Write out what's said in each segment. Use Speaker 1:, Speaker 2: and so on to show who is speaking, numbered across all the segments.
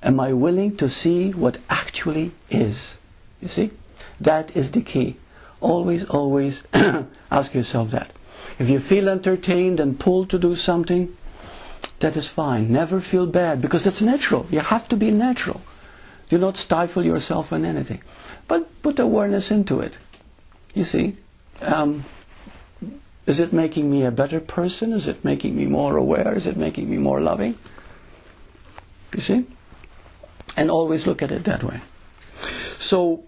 Speaker 1: Am I willing to see what actually is? You see? That is the key. Always, always ask yourself that. If you feel entertained and pulled to do something, that is fine. Never feel bad, because it's natural. You have to be natural. Do not stifle yourself in anything. But put awareness into it. You see? Is it making me a better person? Is it making me more aware? Is it making me more loving? You see? And always look at it that way. So,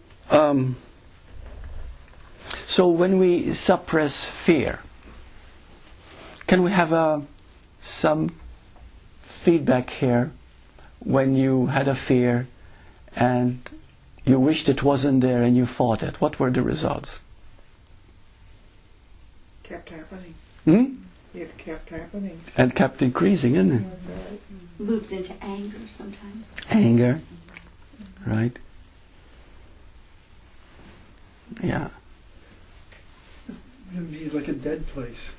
Speaker 1: so when we suppress fear, can we have some feedback here when you had a fear and you wished it wasn't there and you fought it? What were the results?
Speaker 2: Kept happening.
Speaker 1: It
Speaker 2: kept happening.
Speaker 1: And kept increasing, isn't it?
Speaker 3: Moves into anger sometimes.
Speaker 1: Anger, right? Yeah.
Speaker 4: It can be like a dead place.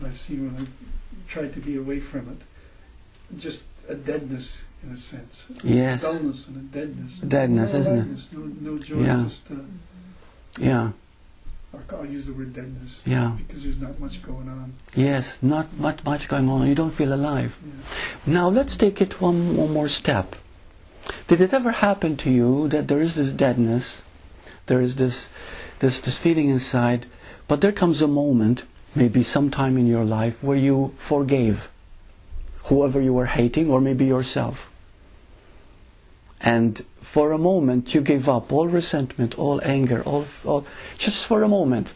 Speaker 4: I've seen when I've tried to be away from it. Just a deadness, in a sense.
Speaker 1: Yes.
Speaker 4: Dullness and a deadness.
Speaker 1: Deadness,
Speaker 4: no
Speaker 1: isn't
Speaker 4: lightness, it? No joy,
Speaker 1: Yeah.
Speaker 4: just...
Speaker 1: Yeah.
Speaker 4: I'll use the word deadness.
Speaker 1: Yeah.
Speaker 4: Because there's not much going on.
Speaker 1: Yes, not much going on. You don't feel alive.
Speaker 4: Yeah.
Speaker 1: Now let's take it one more step. Did it ever happen to you that there is this deadness, there is this feeling inside, but there comes a moment, maybe sometime in your life, where you forgave whoever you were hating, or maybe yourself. And for a moment you gave up all resentment, all anger, all just for a moment.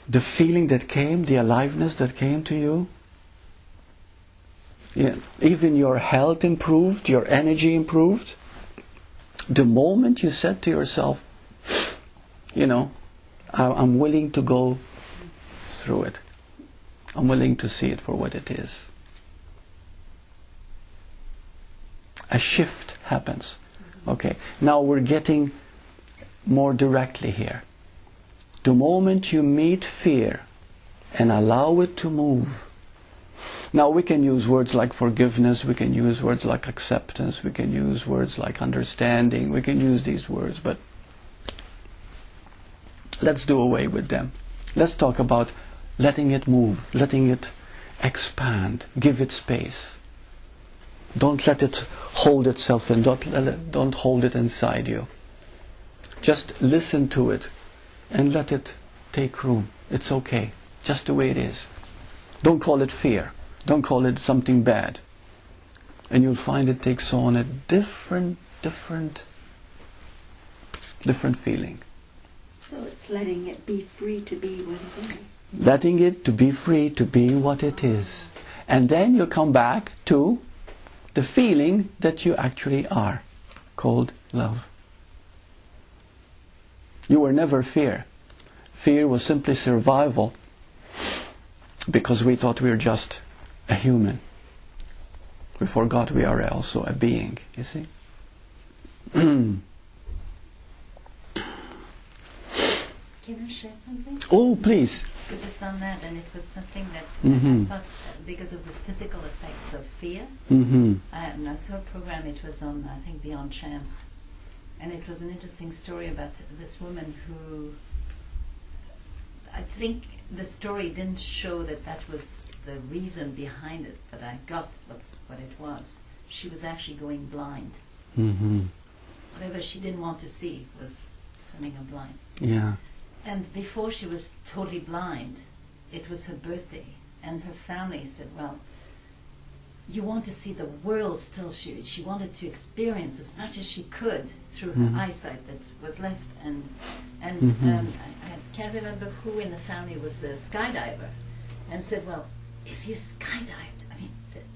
Speaker 1: The feeling that came, the aliveness that came to you, yeah, even your health improved, your energy improved. The moment you said to yourself, you know, I'm willing to go through it. I'm willing to see it for what it is. A shift happens. Okay, now we're getting more directly here. The moment you meet fear and allow it to move. Now we can use words like forgiveness, we can use words like acceptance, we can use words like understanding, we can use these words, but let's do away with them. Let's talk about letting it move, letting it expand, give it space. Don't let it hold itself in, don't hold it inside you. Just listen to it and let it take room. It's okay, just the way it is. Don't call it fear. Don't call it something bad. And you'll find it takes on a different feeling.
Speaker 3: So it's letting it be free to be what it is.
Speaker 1: Letting it to be free to be what it is. And then you come back to the feeling that you actually are, called love. You were never fear. Fear was simply survival, because we thought we were just a human. We forgot we are also a being, you see?
Speaker 5: Can I share something?
Speaker 1: Oh, please.
Speaker 5: Because it's on that, and it was something that
Speaker 1: Mm-hmm.
Speaker 5: I thought, because of the physical effects of fear.
Speaker 1: Mm-hmm.
Speaker 5: I saw a program, it was on, I think, Beyond Chance. And it was an interesting story about this woman who, I think the story didn't show that that was the reason behind it, but I got what it was. She was actually going blind.
Speaker 1: Mm-hmm.
Speaker 5: Whatever she didn't want to see was turning her blind.
Speaker 1: Yeah.
Speaker 5: And before she was totally blind, it was her birthday. And her family said, well, you want to see the world still. She wanted to experience as much as she could through her eyesight that was left. And I can't remember who in the family was a skydiver. And said, well, if you skydived, I mean,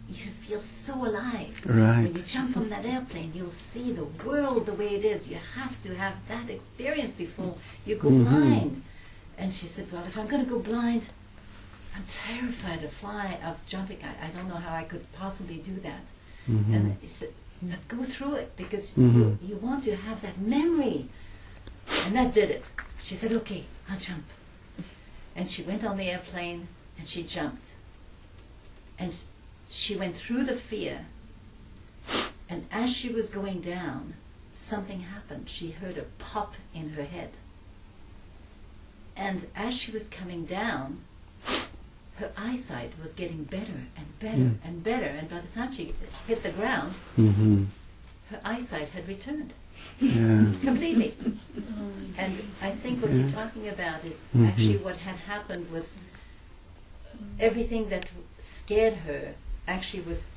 Speaker 5: you feel so alive.
Speaker 1: Right.
Speaker 5: When you jump from that airplane, you'll see the world the way it is. You have to have that experience before you go blind. And she said, well, if I'm going to go blind, I'm terrified of jumping. I don't know how I could possibly do that. And he said, but go through it, because you want to have that memory. And that did it. She said, okay, I'll jump. And she went on the airplane and she jumped. And she went through the fear. And And as she was going down, something happened. She heard a pop in her head. And as she was coming down, her eyesight was getting better and better and better. And by the time she hit the ground, her eyesight had returned completely. And I think what you're talking about is actually what had happened was everything that scared her actually was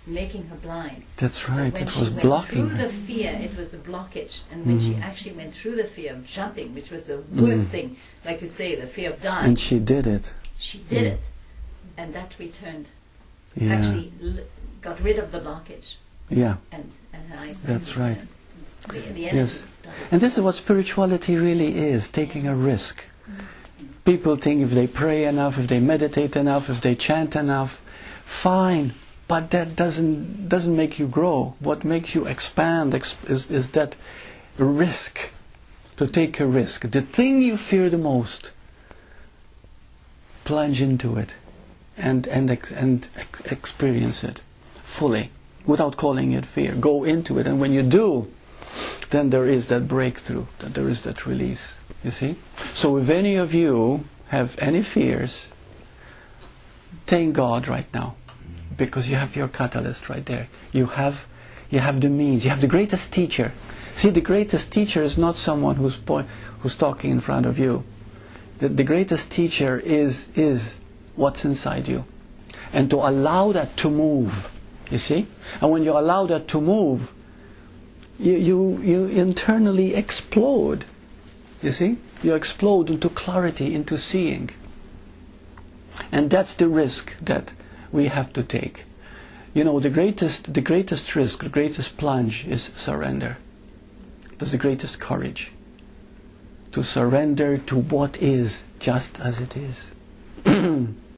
Speaker 5: making her blind.
Speaker 1: That's right.
Speaker 5: When
Speaker 1: It
Speaker 5: she
Speaker 1: was
Speaker 5: went
Speaker 1: blocking
Speaker 5: through
Speaker 1: her.
Speaker 5: the fear, it was a blockage. And when she actually went through the fear of jumping, which was the worst thing, like you say, the fear of dying,
Speaker 1: And she did it.
Speaker 5: she did it. And that returned,
Speaker 1: Yeah.
Speaker 5: actually got rid of the blockage.
Speaker 1: Yeah.
Speaker 5: And her eyes.
Speaker 1: That's right.
Speaker 5: The energy
Speaker 1: Yes.
Speaker 5: started.
Speaker 1: And this is what spirituality really is, taking a risk. People think if they pray enough, if they meditate enough, if they chant enough, fine. But that doesn't make you grow. What makes you expand is that risk, to take a risk. The thing you fear the most, plunge into it and experience it fully, without calling it fear. Go into it, and when you do, then there is that breakthrough, that there is that release. You see? So if any of you have any fears, thank God right now, because you have your catalyst right there. You have the means. You have the greatest teacher. See, the greatest teacher is not someone who's talking in front of you. The greatest teacher is what's inside you, and to allow that to move. You see, and when you allow that to move, you internally explode. You see, you explode into clarity, into seeing, and that's the risk that we have to take. You know, the greatest risk, the greatest plunge is surrender. That's the greatest courage. To surrender to what is, just as it is.